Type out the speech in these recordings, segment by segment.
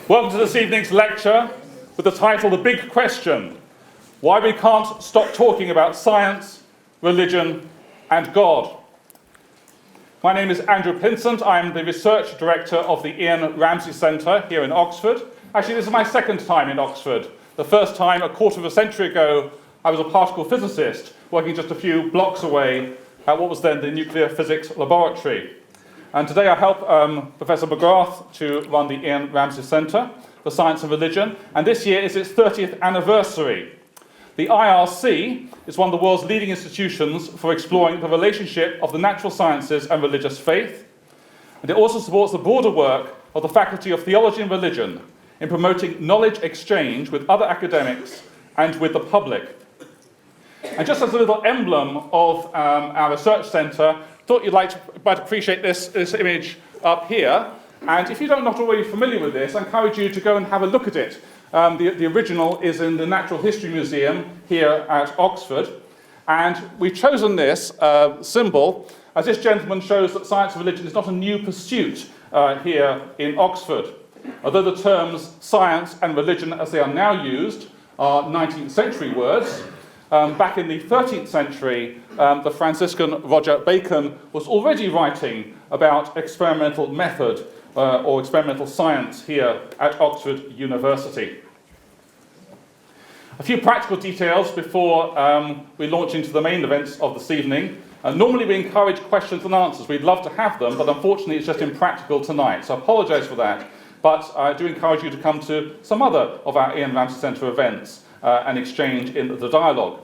Welcome to this evening's lecture with the title, The Big Question, Why We Can't Stop Talking About Science, Religion and God. My name is Andrew Pinsent. I'm the Research Director of the Ian Ramsay Centre here in Oxford. Actually, this is my second time in Oxford. The first time, a quarter of a century ago, I was a particle physicist working just a few blocks away at what was then the Nuclear Physics Laboratory. And today I help Professor McGrath to run the Ian Ramsay Centre for Science and Religion, and this year is its 30th anniversary. The IRC is one of the world's leading institutions for exploring the relationship of the natural sciences and religious faith, and it also supports the broader work of the Faculty of Theology and Religion in promoting knowledge exchange with other academics and with the public. And just as a little emblem of our research centre, thought you might appreciate this image up here. And if you're not already familiar with this, I encourage you to go and have a look at it. The original is in the Natural History Museum here at Oxford. And we've chosen this symbol as this gentleman shows that science and religion is not a new pursuit here in Oxford. Although the terms science and religion as they are now used are 19th century words, back in the 13th century, the Franciscan Roger Bacon was already writing about experimental method or experimental science here at Oxford University. A few practical details before we launch into the main events of this evening. Normally we encourage questions and answers. We'd love to have them, but unfortunately it's just impractical tonight, so I apologise for that. But I do encourage you to come to some other of our Ian Ramsay Centre events and exchange in the dialogue.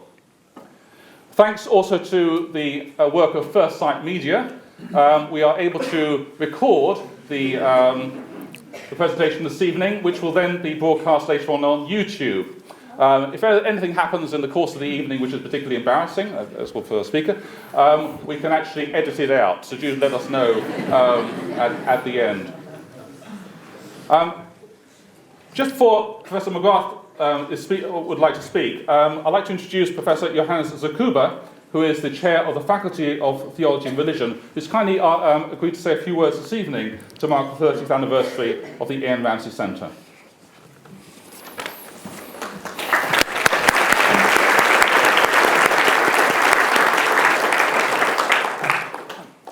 Thanks also to the work of First Sight Media, we are able to record the presentation this evening, which will then be broadcast later on YouTube. If anything happens in the course of the evening which is particularly embarrassing, as well for the speaker, we can actually edit it out, so do let us know at the end. Just before Professor McGrath would like to speak, I'd like to introduce Professor Johannes Zakuba, who is the chair of the Faculty of Theology and Religion, who's kindly agreed to say a few words this evening to mark the 30th anniversary of the Ian Ramsay Centre.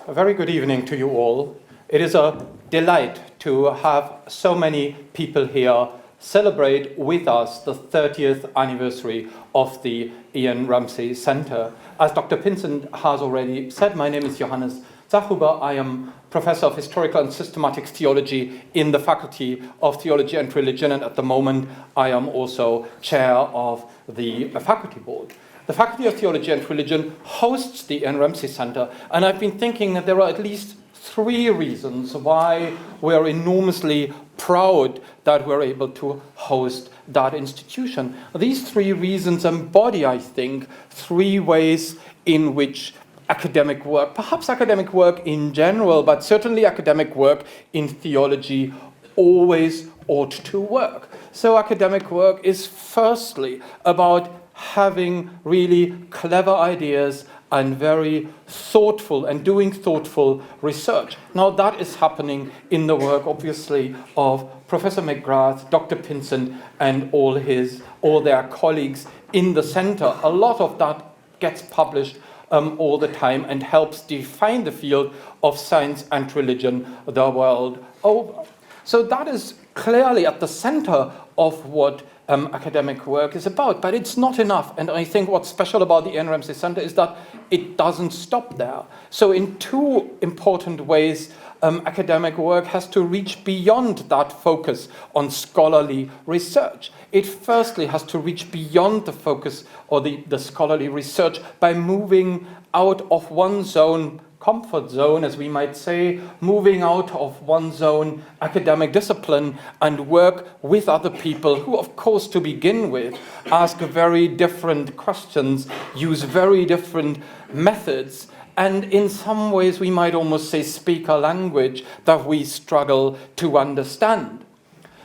A very good evening to you all. It is a delight to have so many people here celebrate with us the 30th anniversary of the Ian Ramsay Centre. As Dr. Pinsent has already said, my name is Johannes Zachuba. I am Professor of Historical and Systematic Theology in the Faculty of Theology and Religion, and at the moment I am also Chair of the Faculty Board. The Faculty of Theology and Religion hosts the Ian Ramsay Centre, and I've been thinking that there are at least three reasons why we're enormously proud that we're able to host that institution. These three reasons embody, I think, three ways in which academic work, perhaps academic work in general, but certainly academic work in theology always ought to work. So academic work is firstly about having really clever ideas and very thoughtful and doing thoughtful research. Now that is happening in the work, obviously, of Professor McGrath, Dr. Pinsent, and all their colleagues in the centre. A lot of that gets published all the time and helps define the field of science and religion the world over. So that is clearly at the centre of what academic work is about, but it's not enough. And I think what's special about the Ian Ramsay Centre is that it doesn't stop there. So in two important ways, academic work has to reach beyond that focus on scholarly research. It firstly has to reach beyond the focus or the scholarly research by moving out of one's own comfort zone, as we might say, moving out of one's own academic discipline and work with other people who, of course, to begin with, ask very different questions, use very different methods, and in some ways we might almost say speak a language that we struggle to understand.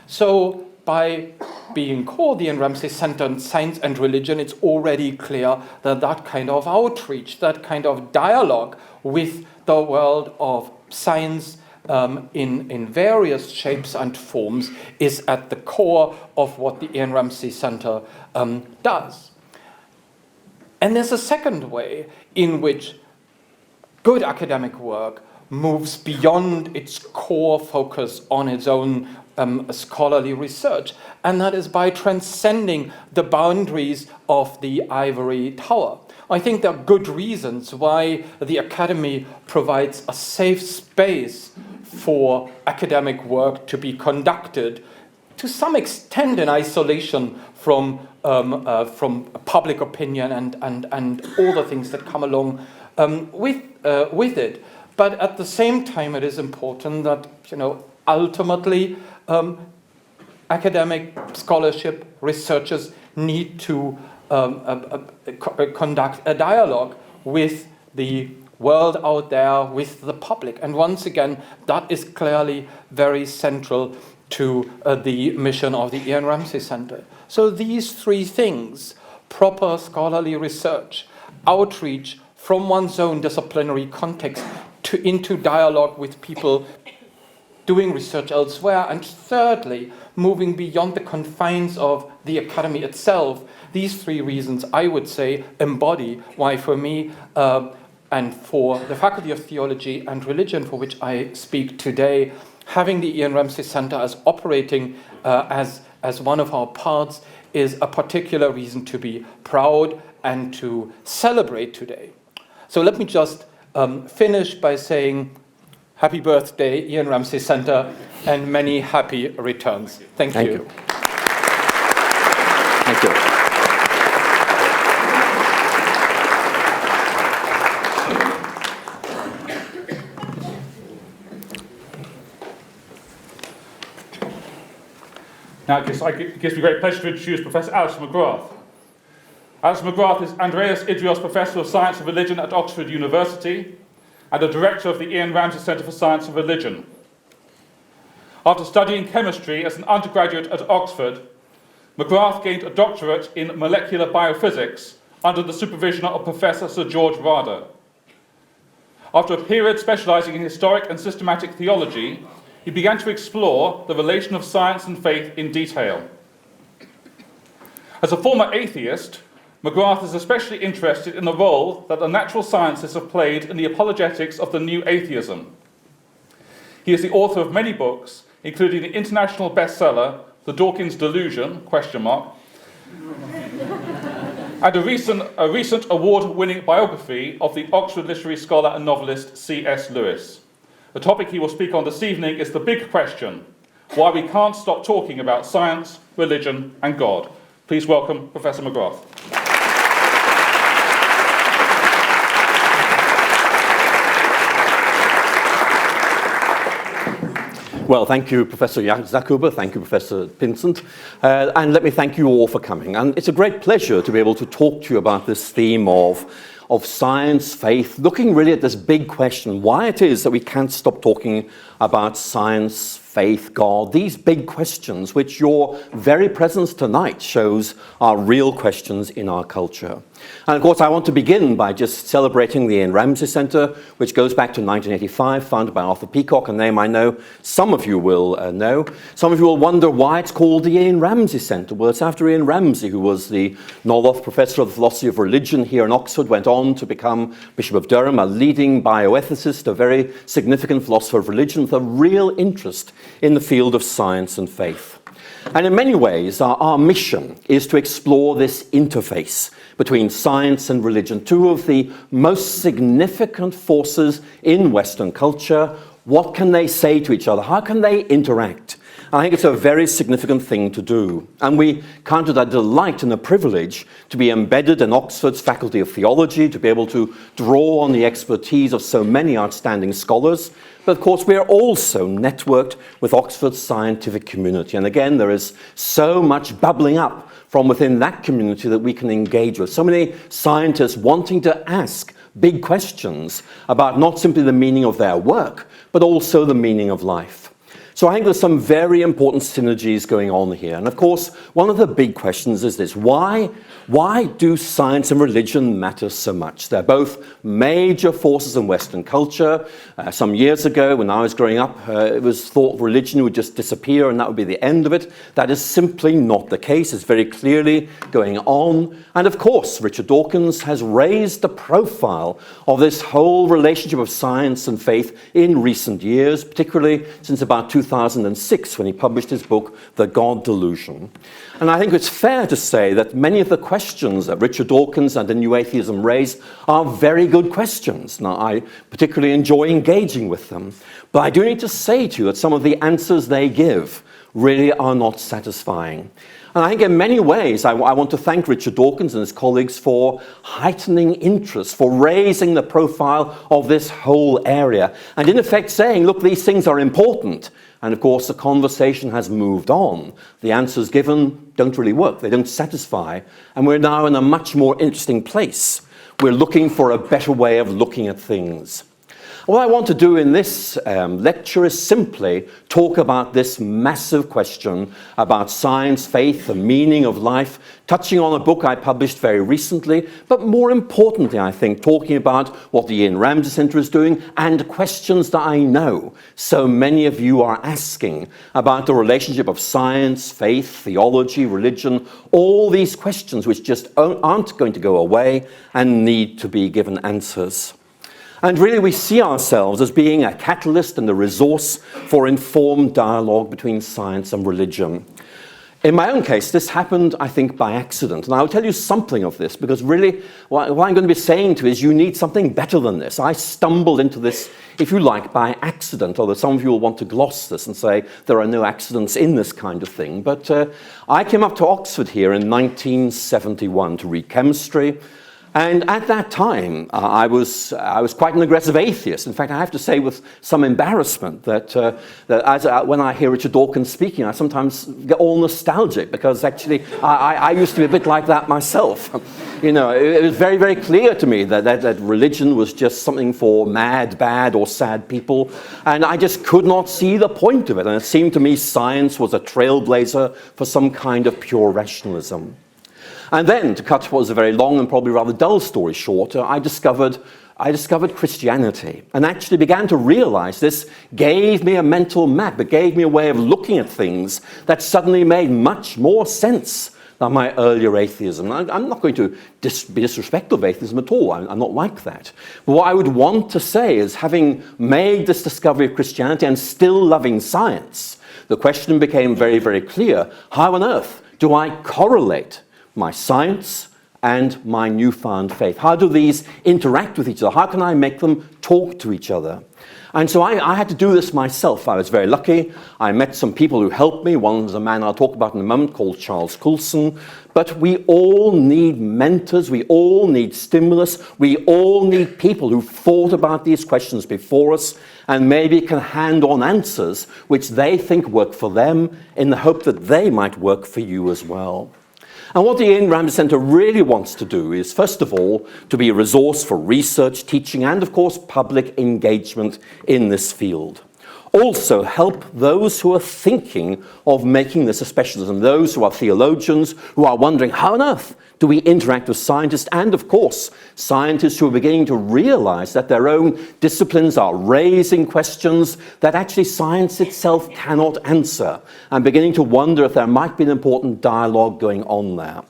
So by being called the Ian Ramsay Centre on Science and Religion, it's already clear that that kind of outreach, that kind of dialogue with the world of science, in various shapes and forms is at the core of what the Ian Ramsey Center does. And there's a second way in which good academic work moves beyond its core focus on its own scholarly research, and that is by transcending the boundaries of the ivory tower. I think there are good reasons why the Academy provides a safe space for academic work to be conducted to some extent in isolation from public opinion and all the things that come along with it. But at the same time, it is important that, ultimately, academic scholarship researchers need to conduct a dialogue with the world out there, with the public. And once again, that is clearly very central to the mission of the Ian Ramsey Center. So these three things, proper scholarly research, outreach from one's own disciplinary context into dialogue with people doing research elsewhere, and thirdly, moving beyond the confines of the academy itself. These three reasons, I would say, embody why for me and for the Faculty of Theology and Religion, for which I speak today, having the Ian Ramsey Center as operating as one of our parts is a particular reason to be proud and to celebrate today. So let me just finish by saying happy birthday, Ian Ramsey Center, and many happy returns. Thank you. Thank you. Now, it gives me great pleasure to introduce Professor Alister McGrath. Alister McGrath is Andreas Idrios Professor of Science and Religion at Oxford University and a director of the Ian Ramsey Centre for Science and Religion. After studying chemistry as an undergraduate at Oxford, McGrath gained a doctorate in molecular biophysics under the supervision of Professor Sir George Rader. After a period specialising in historic and systematic theology, he began to explore the relation of science and faith in detail. As a former atheist, McGrath is especially interested in the role that the natural sciences have played in the apologetics of the new atheism. He is the author of many books, including the international bestseller, The Dawkins Delusion, ? And a recent award-winning biography of the Oxford literary scholar and novelist C.S. Lewis. The topic he will speak on this evening is the big question, why we can't stop talking about science, religion, and God. Please welcome Professor McGrath. Well, thank you, Professor Zakuber. Thank you, Professor Pinsent. And let me thank you all for coming. And it's a great pleasure to be able to talk to you about this theme of science, faith, looking really at this big question, why it is that we can't stop talking about science, faith, God, these big questions, which your very presence tonight shows are real questions in our culture. And of course, I want to begin by just celebrating the Ian Ramsey Center, which goes back to 1985, founded by Arthur Peacock, a name I know some of you will know. Some of you will wonder why it's called the Ian Ramsey Center. Well, it's after Ian Ramsey, who was the Northoff Professor of the Philosophy of Religion here in Oxford, went on to become Bishop of Durham, a leading bioethicist, a very significant philosopher of religion with a real interest in the field of science and faith. And in many ways, our mission is to explore this interface between science and religion, two of the most significant forces in Western culture. What can they say to each other? How can they interact? I think it's a very significant thing to do. And we count it a delight and a privilege to be embedded in Oxford's Faculty of Theology, to be able to draw on the expertise of so many outstanding scholars. But of course, we are also networked with Oxford's scientific community. And again, there is so much bubbling up from within that community that we can engage with. So many scientists wanting to ask big questions about not simply the meaning of their work, but also the meaning of life. So I think there's some very important synergies going on here. And of course, one of the big questions is this: why do science and religion matter so much? They're both major forces in Western culture. Some years ago, when I was growing up, it was thought religion would just disappear and that would be the end of it. That is simply not the case. It's very clearly going on. And of course, Richard Dawkins has raised the profile of this whole relationship of science and faith in recent years, particularly since about 2006, when he published his book, The God Delusion. And I think it's fair to say that many of the questions that Richard Dawkins and the New Atheism raise are very good questions. Now, I particularly enjoy engaging with them. But I do need to say to you that some of the answers they give really are not satisfying. And I think in many ways, I want to thank Richard Dawkins and his colleagues for heightening interest, for raising the profile of this whole area, and in effect saying, look, these things are important. And of course, the conversation has moved on. The answers given don't really work. They don't satisfy. And we're now in a much more interesting place. We're looking for a better way of looking at things. What I want to do in this lecture is simply talk about this massive question about science, faith, the meaning of life, touching on a book I published very recently, but more importantly, I think, talking about what the Ian Ramsey Centre is doing and questions that I know so many of you are asking about the relationship of science, faith, theology, religion, all these questions which just aren't going to go away and need to be given answers. And really we see ourselves as being a catalyst and a resource for informed dialogue between science and religion. In my own case, this happened, I think, by accident. And I'll tell you something of this, because really what I'm going to be saying to you is you need something better than this. I stumbled into this, if you like, by accident, although some of you will want to gloss this and say there are no accidents in this kind of thing. But I came up to Oxford here in 1971 to read chemistry. And at that time, I was quite an aggressive atheist. In fact, I have to say with some embarrassment that when I hear Richard Dawkins speaking, I sometimes get all nostalgic, because actually I used to be a bit like that myself. You know, it was very, very clear to me that religion was just something for mad, bad, or sad people. And I just could not see the point of it. And it seemed to me science was a trailblazer for some kind of pure rationalism. And then, to cut what was a very long and probably rather dull story short, I discovered Christianity, and actually began to realize this gave me a mental map. It gave me a way of looking at things that suddenly made much more sense than my earlier atheism. I'm not going to be disrespectful of atheism at all. I'm not like that. But what I would want to say is, having made this discovery of Christianity and still loving science, the question became very, very clear. How on earth do I correlate my science and my newfound faith? How do these interact with each other? How can I make them talk to each other? And so I had to do this myself. I was very lucky. I met some people who helped me. One was a man I'll talk about in a moment called Charles Coulson. But we all need mentors. We all need stimulus. We all need people who've thought about these questions before us and maybe can hand on answers which they think work for them, in the hope that they might work for you as well. And what the Ian Ramsey Centre really wants to do is, first of all, to be a resource for research, teaching, and of course public engagement in this field. Also help those who are thinking of making this a specialism, those who are theologians, who are wondering how on earth do we interact with scientists, and of course scientists who are beginning to realize that their own disciplines are raising questions that actually science itself cannot answer, and beginning to wonder if there might be an important dialogue going on there.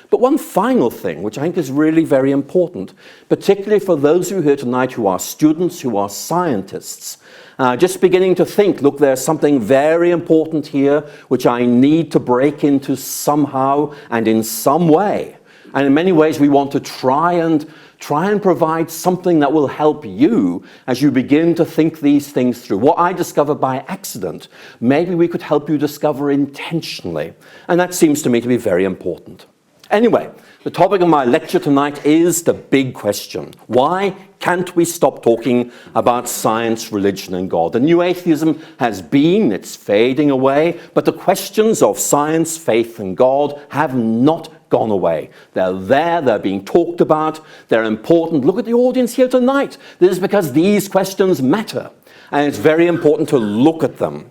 But one final thing, which I think is really very important, particularly for those of you here tonight who are students, who are scientists, just beginning to think, look, there's something very important here which I need to break into somehow and in some way. And in many ways we want to try and provide something that will help you as you begin to think these things through. What I discovered by accident, maybe we could help you discover intentionally. And that seems to me to be very important. Anyway, the topic of my lecture tonight is the big question. Why can't we stop talking about science, religion, and God? The new atheism has been, it's fading away, but the questions of science, faith, and God have not gone away. They're there, they're being talked about, they're important. Look at the audience here tonight. This is because these questions matter, and it's very important to look at them.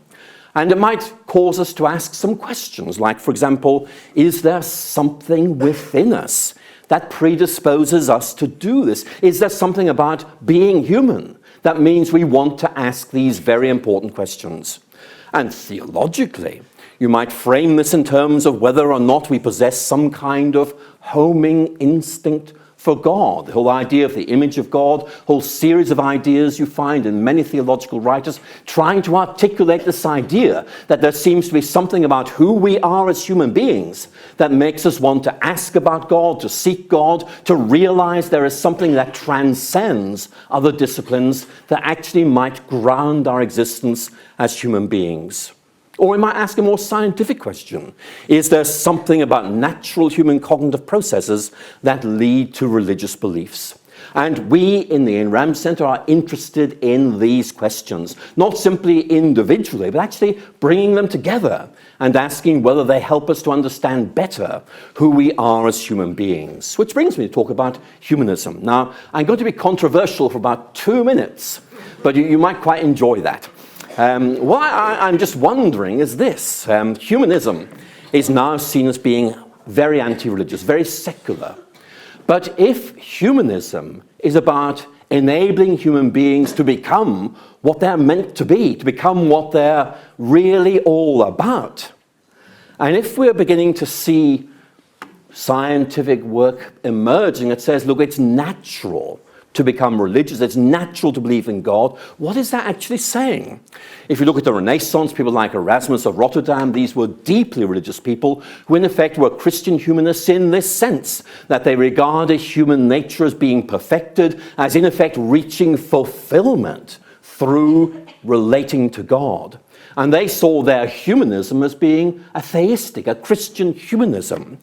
And it might cause us to ask some questions, like, for example, is there something within us that predisposes us to do this? Is there something about being human that means we want to ask these very important questions? And theologically, you might frame this in terms of whether or not we possess some kind of homing instinct for God. The whole idea of the image of God, whole series of ideas you find in many theological writers trying to articulate this idea that there seems to be something about who we are as human beings that makes us want to ask about God, to seek God, to realize there is something that transcends other disciplines that actually might ground our existence as human beings. Or we might ask a more scientific question. Is there something about natural human cognitive processes that lead to religious beliefs? And we in the Ayn Rand Center are interested in these questions, not simply individually, but actually bringing them together and asking whether they help us to understand better who we are as human beings. Which brings me to talk about humanism. Now, I'm going to be controversial for about 2 minutes, but you might quite enjoy that. What I'm just wondering is this. Humanism is now seen as being very anti-religious, very secular. But if humanism is about enabling human beings to become what they're meant to become what they're really all about, and if we're beginning to see scientific work emerging that says, look, it's natural to become religious, it's natural to believe in God, what is that actually saying? If you look at the Renaissance, people like Erasmus of Rotterdam, these were deeply religious people who in effect were Christian humanists in this sense, that they regarded human nature as being perfected, as in effect reaching fulfillment through relating to God. And they saw their humanism as being atheistic, a Christian humanism.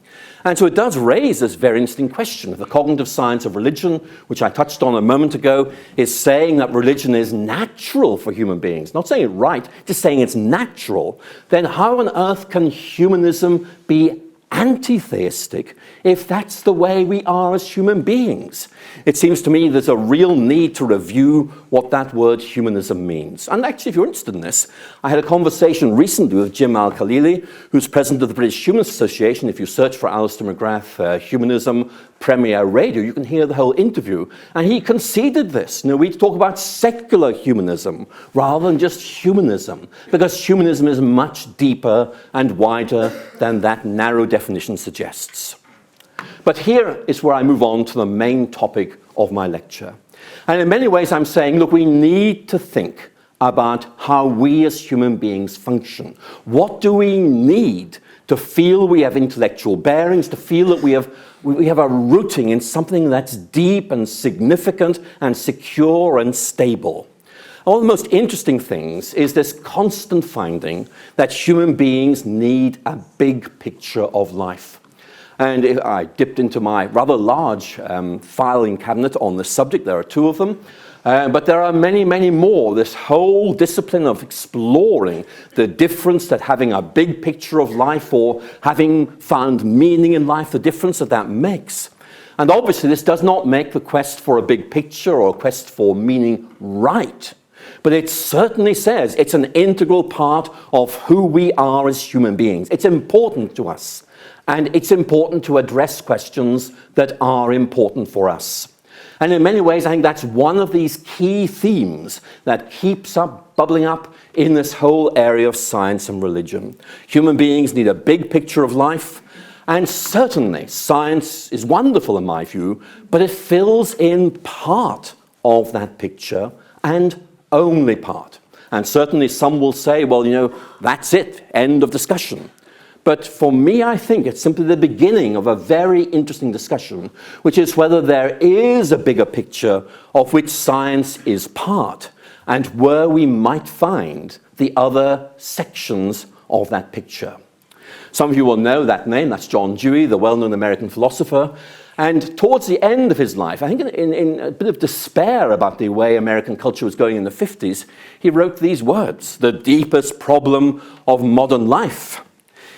And so it does raise this very interesting question. If the cognitive science of religion, which I touched on a moment ago, is saying that religion is natural for human beings, not saying it right, just saying it's natural, then how on earth can humanism be anti-theistic if that's the way we are as human beings? It seems to me there's a real need to review what that word humanism means. And actually, if you're interested in this, I had a conversation recently with Jim Al-Khalili, who's president of the British Humanist Association. If you search for Alister McGrath, Humanism, Premier Radio, you can hear the whole interview. And he conceded this. You know, we talk about secular humanism rather than just humanism, because humanism is much deeper and wider than that narrow definition suggests. But here is where I move on to the main topic of my lecture. And in many ways I'm saying, look, we need to think about how we as human beings function. What do we need to feel we have intellectual bearings, to feel that we have a rooting in something that's deep and significant and secure and stable? One of the most interesting things is this constant finding that human beings need a big picture of life. And I dipped into my rather large filing cabinet on this subject. There are 2 of them. But there are many, many more. This whole discipline of exploring the difference that having a big picture of life or having found meaning in life, the difference that makes. And obviously this does not make the quest for a big picture or a quest for meaning right. But it certainly says it's an integral part of who we are as human beings. It's important to us. And it's important to address questions that are important for us. And in many ways, I think that's one of these key themes that keeps bubbling up in this whole area of science and religion. Human beings need a big picture of life. And certainly, science is wonderful in my view, but it fills in part of that picture and only part. And certainly some will say, well, you know, that's it, end of discussion. But for me, I think it's simply the beginning of a very interesting discussion, which is whether there is a bigger picture of which science is part, and where we might find the other sections of that picture. Some of you will know that name, that's John Dewey, the well-known American philosopher. And towards the end of his life, I think in a bit of despair about the way American culture was going in the 50s, he wrote these words: "The deepest problem of modern life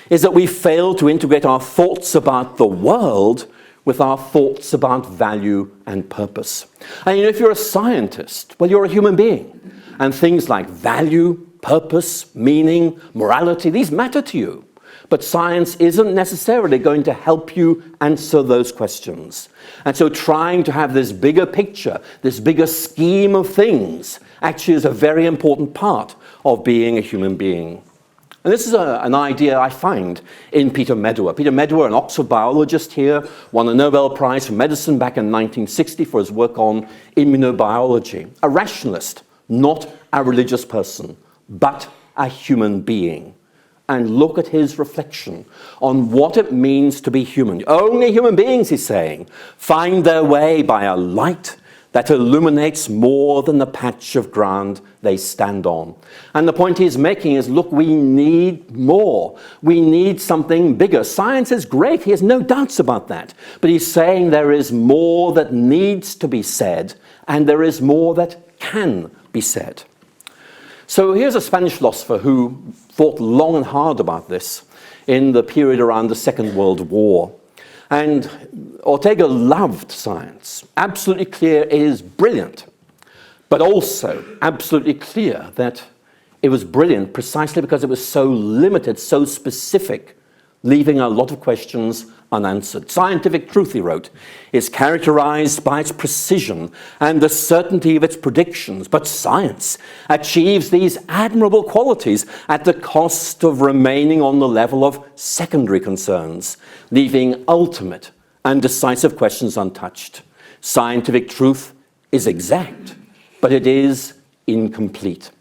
is that we fail to integrate our thoughts about the world with our thoughts about value and purpose." And you know, if you're a scientist, well, you're a human being. And things like value, purpose, meaning, morality, these matter to you. But science isn't necessarily going to help you answer those questions. And so trying to have this bigger picture, this bigger scheme of things, actually is a very important part of being a human being. And this is an idea I find in Peter Medawar. Peter Medawar, an Oxford biologist here, won a Nobel Prize for Medicine back in 1960 for his work on immunobiology. A rationalist, not a religious person, but a human being. And look at his reflection on what it means to be human. Only human beings, he's saying, find their way by a light that illuminates more than the patch of ground they stand on. And the point he's making is, look, we need more. We need something bigger. Science is great. He has no doubts about that. But he's saying there is more that needs to be said, and there is more that can be said. So here's a Spanish philosopher who thought long and hard about this in the period around the Second World War. And Ortega loved science. Absolutely clear it is brilliant, but also absolutely clear that it was brilliant precisely because it was so limited, so specific, leaving a lot of questions unanswered. Scientific truth, he wrote, is characterized by its precision and the certainty of its predictions, but science achieves these admirable qualities at the cost of remaining on the level of secondary concerns, leaving ultimate and decisive questions untouched. Scientific truth is exact, but it is incomplete.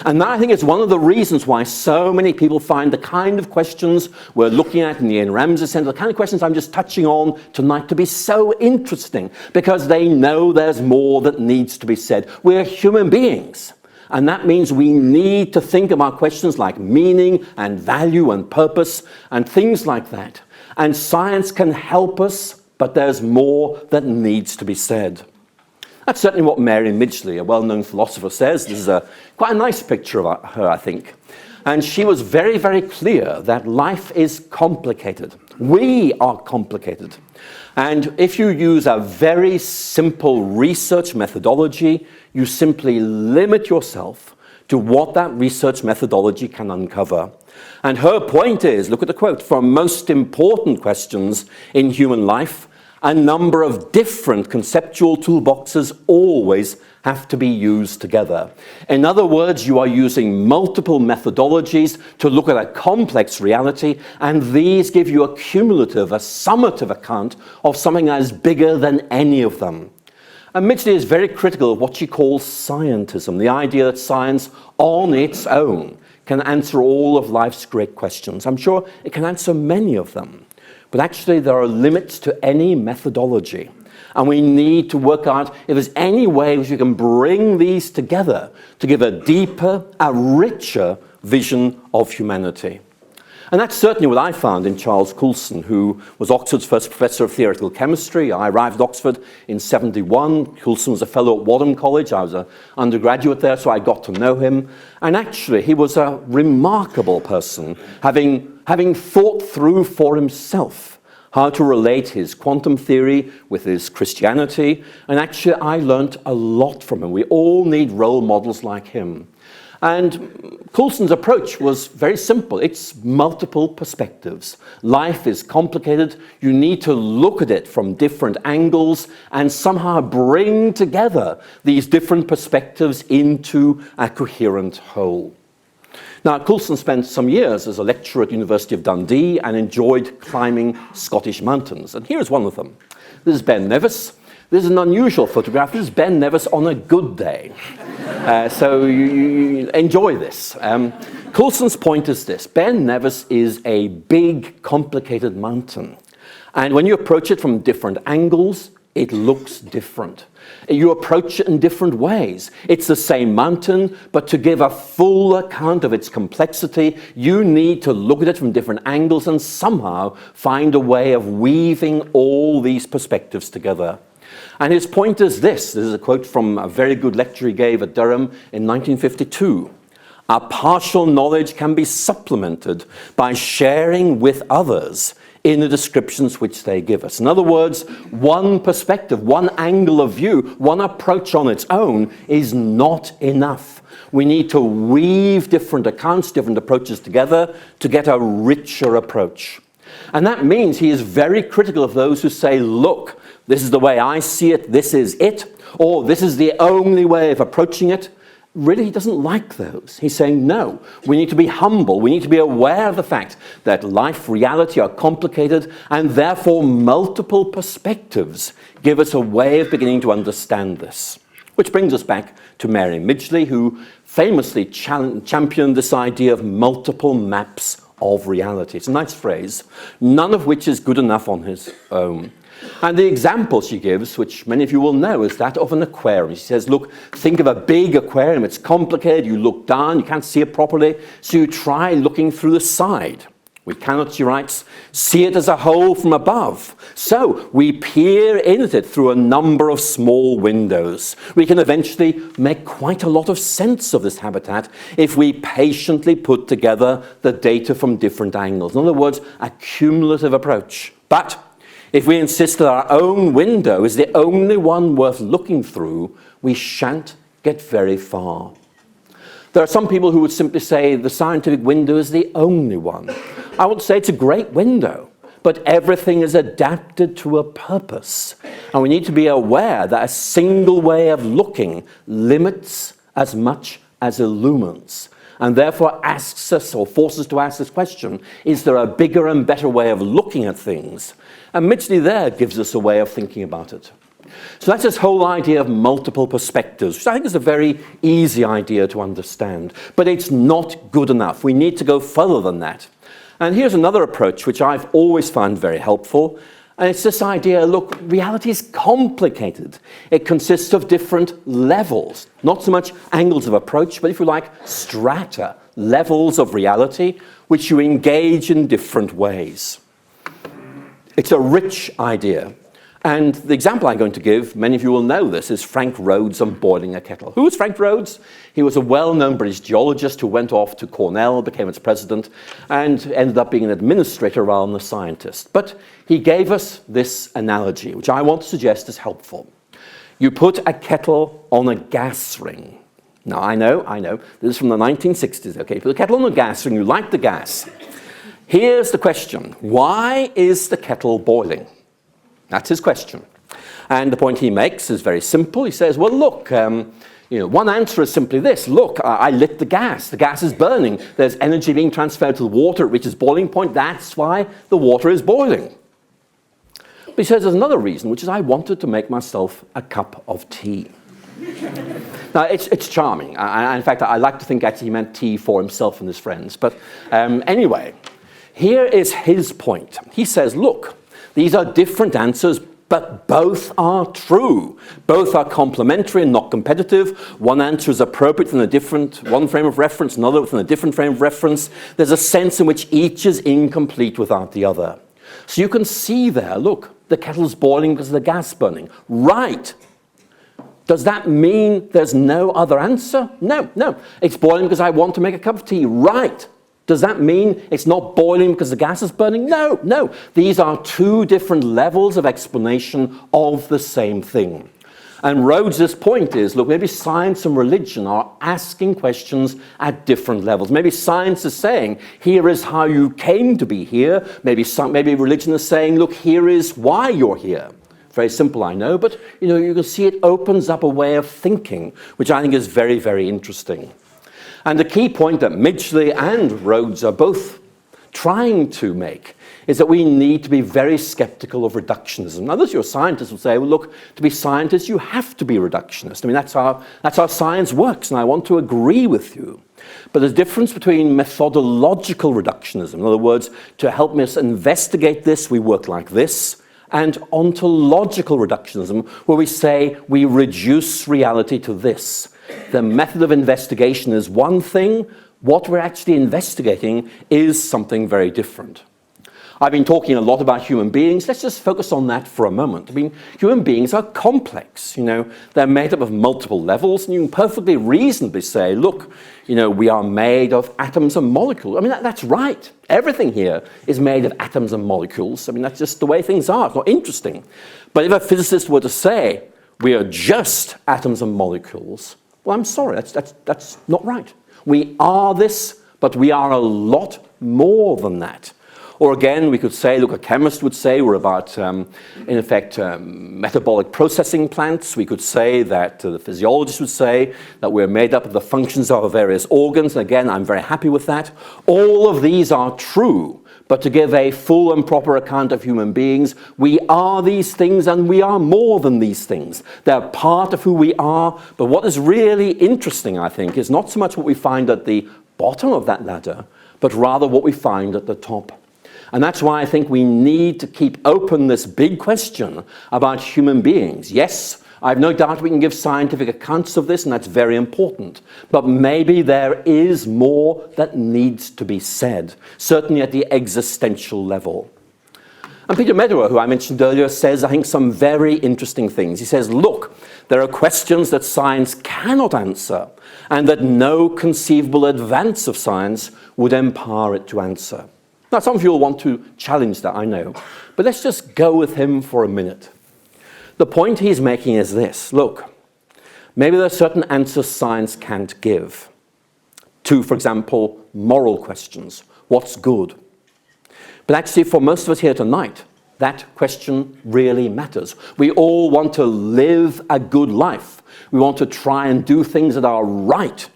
And that, I think, is one of the reasons why so many people find the kind of questions we're looking at in the Ian Ramsey Centre, the kind of questions I'm just touching on tonight, to be so interesting, because they know there's more that needs to be said. We're human beings, and that means we need to think about questions like meaning and value and purpose and things like that. And science can help us, but there's more that needs to be said. That's certainly what Mary Midgley, a well-known philosopher, says. This is quite a nice picture of her, I think. And she was very, very clear that life is complicated. We are complicated. And if you use a very simple research methodology, you simply limit yourself to what that research methodology can uncover. And her point is, look at the quote, "For most important questions in human life, a number of different conceptual toolboxes always have to be used together." In other words, you are using multiple methodologies to look at a complex reality, and these give you a cumulative, a summative account of something that is bigger than any of them. And Midgley is very critical of what she calls scientism, the idea that science on its own can answer all of life's great questions. I'm sure it can answer many of them. But actually, there are limits to any methodology. And we need to work out if there's any way which we can bring these together to give a deeper, a richer vision of humanity. And that's certainly what I found in Charles Coulson, who was Oxford's first professor of theoretical chemistry. I arrived at Oxford in '71. Coulson was a fellow at Wadham College. I was an undergraduate there, so I got to know him. And actually, he was a remarkable person, having thought through for himself how to relate his quantum theory with his Christianity. And actually, I learnt a lot from him. We all need role models like him. And Coulson's approach was very simple. It's multiple perspectives. Life is complicated. You need to look at it from different angles and somehow bring together these different perspectives into a coherent whole. Now, Coulson spent some years as a lecturer at the University of Dundee and enjoyed climbing Scottish mountains. And here's one of them. This is Ben Nevis. This is an unusual photograph. This is Ben Nevis on a good day. So you enjoy this. Coulson's point is this. Ben Nevis is a big, complicated mountain. And when you approach it from different angles, it looks different. You approach it in different ways. It's the same mountain, but to give a full account of its complexity, you need to look at it from different angles and somehow find a way of weaving all these perspectives together. And his point is this. This is a quote from a very good lecture he gave at Durham in 1952. Our partial knowledge can be supplemented by sharing with others in the descriptions which they give us. In other words, one perspective, one angle of view, one approach on its own is not enough. We need to weave different accounts, different approaches together to get a richer approach. And that means he is very critical of those who say, look, this is the way I see it, this is it, or this is the only way of approaching it. Really, he doesn't like those. He's saying, no, we need to be humble. We need to be aware of the fact that life, reality are complicated, and therefore multiple perspectives give us a way of beginning to understand this. Which brings us back to Mary Midgley, who famously championed this idea of multiple maps of reality. It's a nice phrase, none of which is good enough on his own. And the example she gives, which many of you will know, is that of an aquarium. She says, look, think of a big aquarium. It's complicated. You look down, you can't see it properly, so you try looking through the side. We cannot, she writes, see it as a whole from above. So we peer in at it through a number of small windows. We can eventually make quite a lot of sense of this habitat if we patiently put together the data from different angles. In other words, a cumulative approach. But if we insist that our own window is the only one worth looking through, we shan't get very far. There are some people who would simply say the scientific window is the only one. I would say it's a great window, but everything is adapted to a purpose. And we need to be aware that a single way of looking limits as much as illumines, and therefore asks us or forces us to ask this question, is there a bigger and better way of looking at things? And Midgley there gives us a way of thinking about it. So that's this whole idea of multiple perspectives, which I think is a very easy idea to understand, but it's not good enough. We need to go further than that. And here's another approach which I've always found very helpful, and it's this idea, look, reality is complicated. It consists of different levels, not so much angles of approach, but if you like, strata, levels of reality, which you engage in different ways. It's a rich idea. And the example I'm going to give, many of you will know this, is Frank Rhodes on boiling a kettle. Who was Frank Rhodes? He was a well-known British geologist who went off to Cornell, became its president, and ended up being an administrator rather than a scientist. But he gave us this analogy, which I want to suggest is helpful. You put a kettle on a gas ring. Now, I know, this is from the 1960s, okay? Put a kettle on a gas ring, you light the gas. Here's the question. Why is the kettle boiling? That's his question. And the point he makes is very simple. He says, well, look, one answer is simply this. Look, I lit the gas. The gas is burning. There's energy being transferred to the water. It reaches boiling point. That's why the water is boiling. But he says there's another reason, which is I wanted to make myself a cup of tea. Now, it's charming. In fact, I like to think actually he meant tea for himself and his friends. But anyway, here is his point. He says, look, these are different answers, but both are true. Both are complementary and not competitive. One answer is appropriate within one frame of reference, another within a different frame of reference. There's a sense in which each is incomplete without the other. So you can see there, look, the kettle's boiling because of the gas burning. Right. Does that mean there's no other answer? No. It's boiling because I want to make a cup of tea. Right. Does that mean it's not boiling because the gas is burning? No. These are two different levels of explanation of the same thing. And Rhodes's point is, look, maybe science and religion are asking questions at different levels. Maybe science is saying, here is how you came to be here. Maybe religion is saying, look, here is why you're here. Very simple, I know, but you can see it opens up a way of thinking, which I think is very, very interesting. And the key point that Midgley and Rhodes are both trying to make is that we need to be very skeptical of reductionism. Now, those of you scientists will say, well, look, to be scientists, you have to be reductionist. I mean, that's how science works, and I want to agree with you. But there's a difference between methodological reductionism, in other words, to help us investigate this, we work like this, and ontological reductionism, where we say we reduce reality to this. The method of investigation is one thing. What we're actually investigating is something very different. I've been talking a lot about human beings. Let's just focus on that for a moment. I mean, human beings are complex, They're made up of multiple levels, and you can perfectly reasonably say, look, we are made of atoms and molecules. I mean, that's right. Everything here is made of atoms and molecules. I mean, that's just the way things are. It's not interesting. But if a physicist were to say, we are just atoms and molecules, well, I'm sorry, that's not right. We are this, but we are a lot more than that. Or again, we could say, look, a chemist would say we're about, in effect, metabolic processing plants. We could say that the physiologist would say that we're made up of the functions of our various organs. And again, I'm very happy with that. All of these are true. But to give a full and proper account of human beings, we are these things and we are more than these things. They're part of who we are. But what is really interesting, I think, is not so much what we find at the bottom of that ladder, but rather what we find at the top. And that's why I think we need to keep open this big question about human beings. Yes, I have no doubt we can give scientific accounts of this, and that's very important. But maybe there is more that needs to be said, certainly at the existential level. And Peter Medawar, who I mentioned earlier, says, I think, some very interesting things. He says, look, there are questions that science cannot answer, and that no conceivable advance of science would empower it to answer. Now, some of you will want to challenge that, I know. But let's just go with him for a minute. The point he's making is this. Look, maybe there are certain answers science can't give to, for example, moral questions. What's good? But actually, for most of us here tonight, that question really matters. We all want to live a good life. We want to try and do things that are right.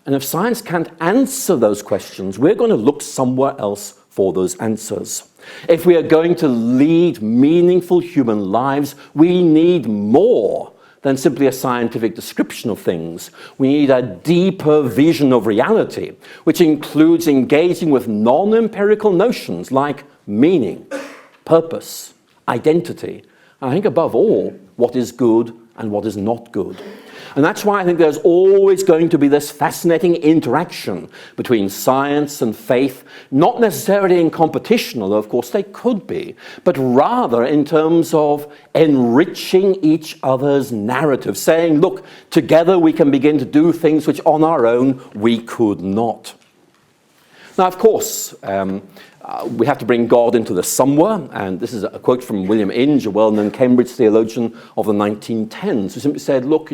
And if science can't answer those questions, we're going to look somewhere else for those answers. If we are going to lead meaningful human lives, we need more than simply a scientific description of things. We need a deeper vision of reality, which includes engaging with non-empirical notions like meaning, purpose, identity, and I think above all, what is good and what is not good. And that's why I think there's always going to be this fascinating interaction between science and faith, not necessarily in competition, although of course they could be, but rather in terms of enriching each other's narrative, saying, look, together we can begin to do things which on our own we could not. Now, of course, we have to bring God into this somewhere, and this is a quote from William Inge, a well-known Cambridge theologian of the 1910s, who simply said, look,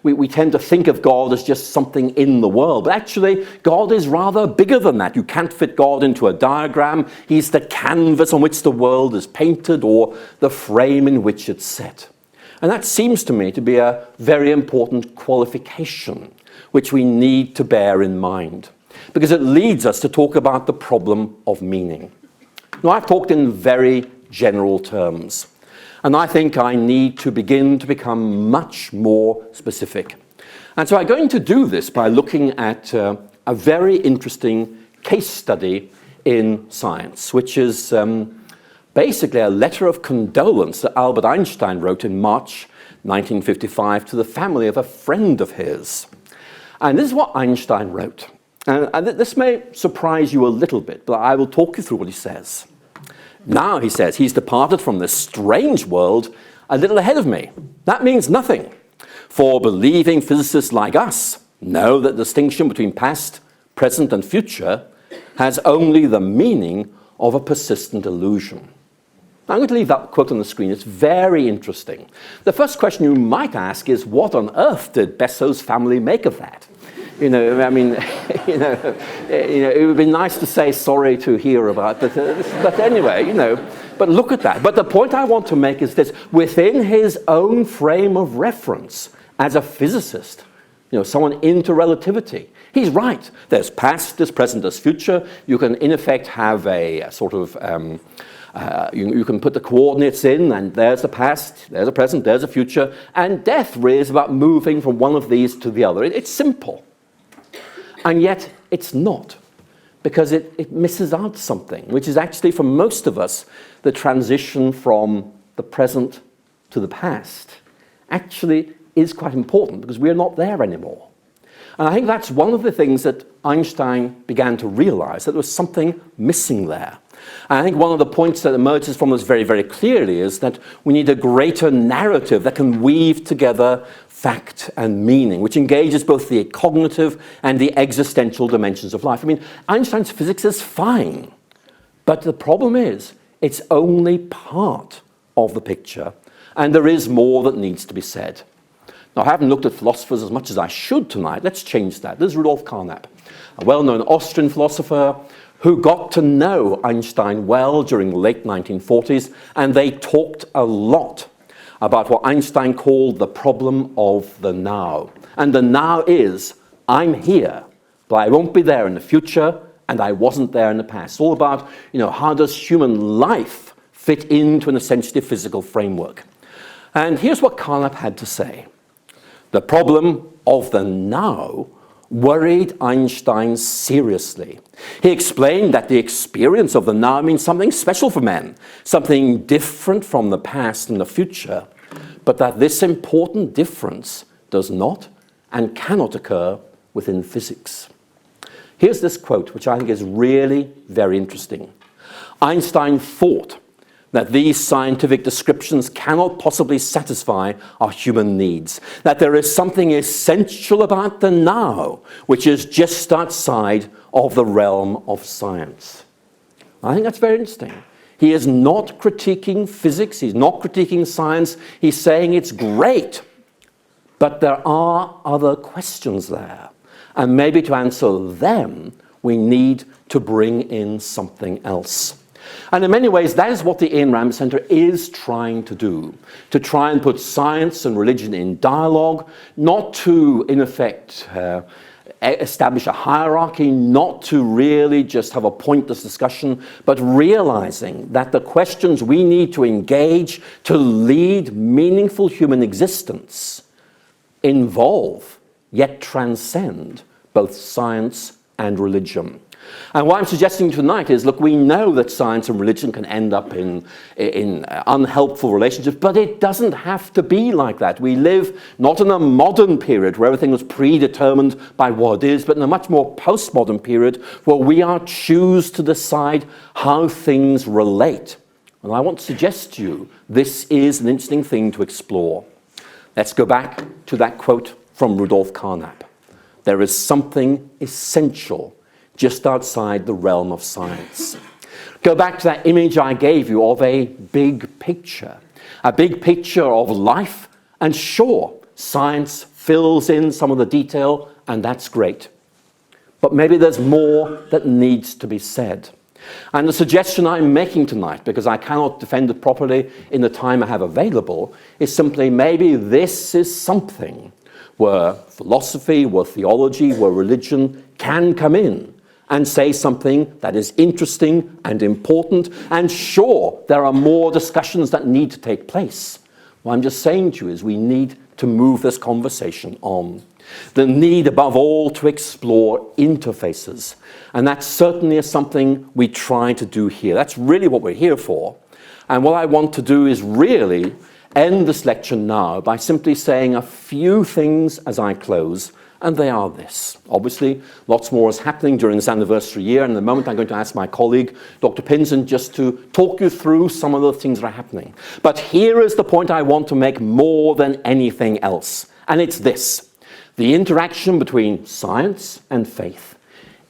we tend to think of God as just something in the world, but actually God is rather bigger than that. You can't fit God into a diagram. He's the canvas on which the world is painted or the frame in which it's set. And that seems to me to be a very important qualification which we need to bear in mind, because it leads us to talk about the problem of meaning. Now, I've talked in very general terms, and I think I need to begin to become much more specific. And so I'm going to do this by looking at a very interesting case study in science, which is basically a letter of condolence that Albert Einstein wrote in March 1955 to the family of a friend of his. And this is what Einstein wrote. And this may surprise you a little bit, but I will talk you through what he says. Now, he says, he's departed from this strange world a little ahead of me. That means nothing, for believing physicists like us know that the distinction between past, present, and future has only the meaning of a persistent illusion. I'm going to leave that quote on the screen. It's very interesting. The first question you might ask is, what on earth did Besso's family make of that? It would be nice to say sorry to hear about, but anyway, but look at that. But the point I want to make is this: within his own frame of reference as a physicist, someone into relativity, he's right. There's past, there's present, there's future. You can, in effect, have a sort of you can put the coordinates in, and there's the past, there's a present, there's a future, and death really is about moving from one of these to the other. It's simple. And yet it's not, because it misses out something, which is actually, for most of us, the transition from the present to the past actually is quite important, because we're not there anymore. And I think that's one of the things that Einstein began to realize, that there was something missing there. And I think one of the points that emerges from this very, very clearly is that we need a greater narrative that can weave together fact and meaning, which engages both the cognitive and the existential dimensions of life. I mean, Einstein's physics is fine, but the problem is it's only part of the picture, and there is more that needs to be said. Now, I haven't looked at philosophers as much as I should tonight. Let's change that. This is Rudolf Carnap, a well-known Austrian philosopher who got to know Einstein well during the late 1940s, and they talked a lot about what Einstein called the problem of the now. And the now is, I'm here, but I won't be there in the future, and I wasn't there in the past. It's all about, how does human life fit into an essentially physical framework? And here's what Carnap had to say. The problem of the now worried Einstein seriously. He explained that the experience of the now means something special for men, something different from the past and the future, but that this important difference does not and cannot occur within physics. Here's this quote, which I think is really very interesting. Einstein thought that these scientific descriptions cannot possibly satisfy our human needs, that there is something essential about the now, which is just outside of the realm of science. I think that's very interesting. He is not critiquing physics, he's not critiquing science, he's saying it's great, but there are other questions there. And maybe to answer them, we need to bring in something else. And in many ways, that is what the Ian Ramsey Centre is trying to do, to try and put science and religion in dialogue, not to, in effect, establish a hierarchy, not to really just have a pointless discussion, but realizing that the questions we need to engage to lead meaningful human existence involve, yet transcend, both science and religion. And what I'm suggesting tonight is, look, we know that science and religion can end up in unhelpful relationships, but it doesn't have to be like that. We live not in a modern period where everything was predetermined by what it is, but in a much more postmodern period where we choose to decide how things relate. And I want to suggest to you, this is an interesting thing to explore. Let's go back to that quote from Rudolf Carnap. There is something essential just outside the realm of science. Go back to that image I gave you of a big picture of life, and sure, science fills in some of the detail, and that's great. But maybe there's more that needs to be said. And the suggestion I'm making tonight, because I cannot defend it properly in the time I have available, is simply maybe this is something where philosophy, where theology, where religion can come in and say something that is interesting and important. And sure, there are more discussions that need to take place. What I'm just saying to you is we need to move this conversation on. The need, above all, to explore interfaces. And that certainly is something we try to do here. That's really what we're here for. And what I want to do is really end this lecture now by simply saying a few things as I close, and they are this. Obviously, lots more is happening during this anniversary year, and in a moment I'm going to ask my colleague, Dr. Pinson, just to talk you through some of the things that are happening. But here is the point I want to make more than anything else, and it's this. The interaction between science and faith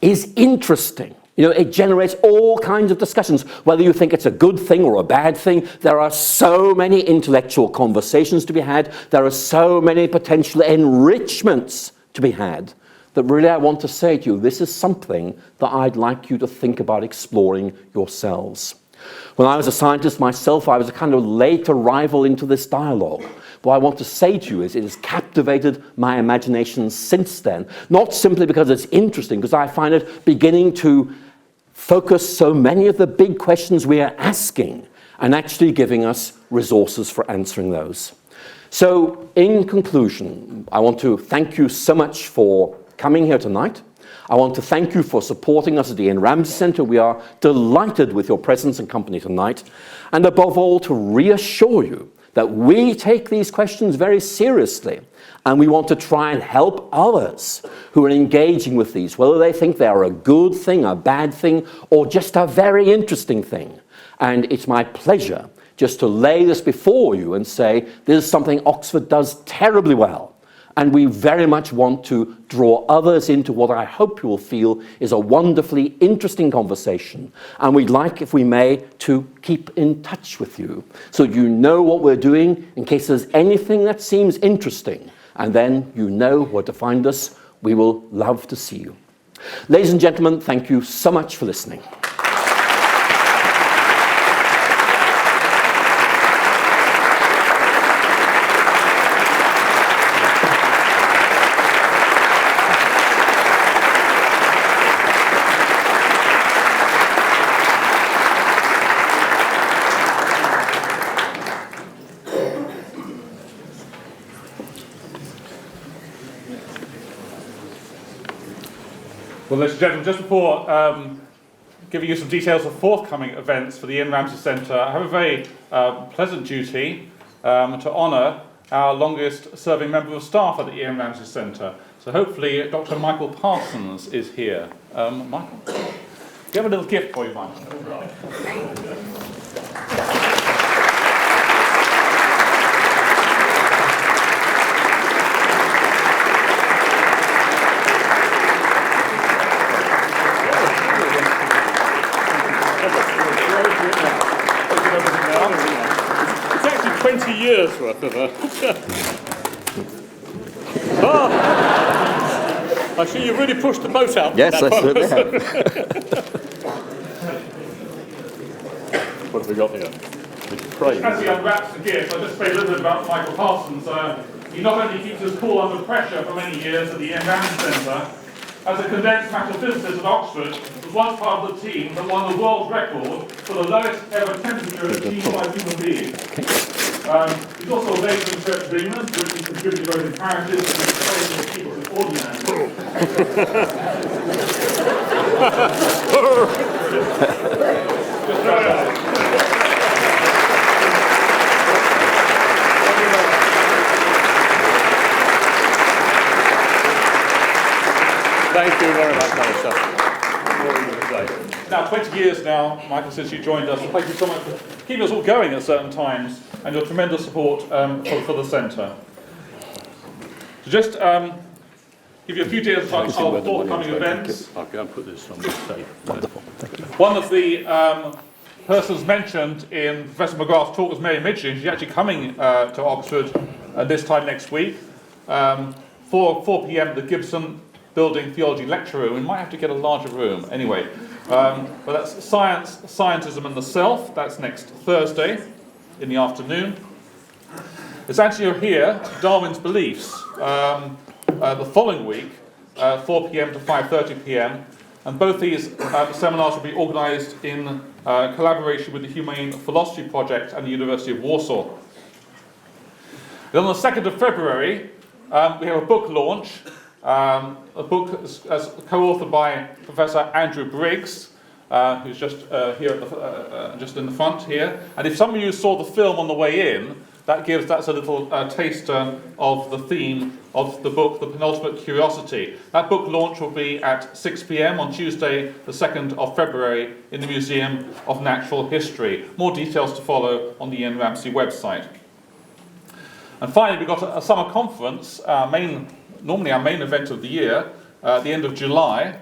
is interesting. It generates all kinds of discussions, whether you think it's a good thing or a bad thing. There are so many intellectual conversations to be had. There are so many potential enrichments to be had that really I want to say to you, this is something that I'd like you to think about exploring yourselves. When I was a scientist myself, I was a kind of late arrival into this dialogue. What I want to say to you is it has captivated my imagination since then, not simply because it's interesting, because I find it beginning to focus so many of the big questions we are asking and actually giving us resources for answering those. So, in conclusion, I want to thank you so much for coming here tonight. I want to thank you for supporting us at the Ian Ramsey Centre. We are delighted with your presence and company tonight. And above all, to reassure you that we take these questions very seriously, and we want to try and help others who are engaging with these, whether they think they are a good thing, a bad thing, or just a very interesting thing. And it's my pleasure just to lay this before you and say, this is something Oxford does terribly well. And we very much want to draw others into what I hope you will feel is a wonderfully interesting conversation. And we'd like, if we may, to keep in touch with you so you know what we're doing in case there's anything that seems interesting. And then you know where to find us. We will love to see you. Ladies and gentlemen, thank you so much for listening. Well, ladies and gentlemen, just before giving you some details of forthcoming events for the Ian Ramsay Centre, I have a very pleasant duty to honour our longest serving member of staff at the Ian Ramsay Centre. So hopefully Dr. Michael Parsons is here. Michael? We have a little gift for you, Michael. It's actually 20 years worth of Oh! I see you've really pushed the boat out. Yes, I certainly have. What have we got here? As he unwraps the gift, I'll just say a little bit about Michael Parsons. He not only keeps us cool under pressure for many years at the Ian Ramsay Centre, as a condensed matter physicist at Oxford, was once part of the team that won the world record for the lowest ever temperature achieved by human beings. He's also a later research in England, which he contributed both in parishes and in the people in ordinary. Thank you very much, Alister. Now, 20 years now, Michael, since you joined us. Thank you so much for keeping us all going at certain times and your tremendous support for the centre. So just give you a few details about our forthcoming events. I'll go and put this on the tape. Wonderful, thank you. One of the persons mentioned in Professor McGrath's talk was Mary Midgley. She's actually coming to Oxford this time next week. 4 p.m. at the Gibson Building Theology Lecture Room. We might have to get a larger room. Anyway, but that's Science, Scientism and the Self. That's next Thursday in the afternoon. It's actually here, Darwin's Beliefs, the following week, 4 p.m. to 5:30 p.m. And both these seminars will be organised in collaboration with the Humane Philosophy Project and the University of Warsaw. Then on the 2nd of February, we have a book launch. A book as co-authored by Professor Andrew Briggs, who's just here, just in the front here. And if some of you saw the film on the way in, that's a little taster of the theme of the book, The Penultimate Curiosity. That book launch will be at 6 p.m. on Tuesday, the 2nd of February, in the Museum of Natural History. More details to follow on the Ian Ramsay website. And finally, we've got a summer conference, normally our main event of the year, at the end of July,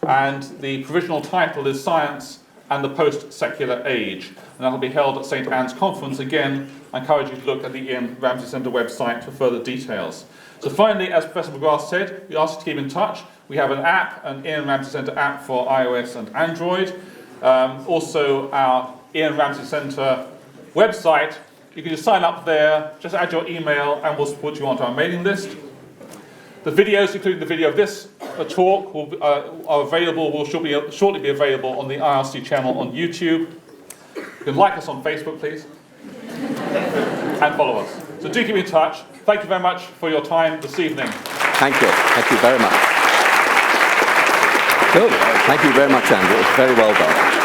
and the provisional title is Science and the Post-Secular Age, and that will be held at St. Anne's Conference. Again, I encourage you to look at the Ian Ramsay Centre website for further details. So finally, as Professor McGrath said, we ask you to keep in touch. We have an app, an Ian Ramsay Centre app for iOS and Android. Also, our Ian Ramsay Centre website. You can just sign up there, just add your email, and we'll put you onto our mailing list. The videos, including the video of this talk, are available, will shortly be available on the IRC channel on YouTube. You can like us on Facebook, please, and follow us. So do keep in touch. Thank you very much for your time this evening. Thank you. Thank you very much. Good. Thank you very much, Andrew. It's very well done.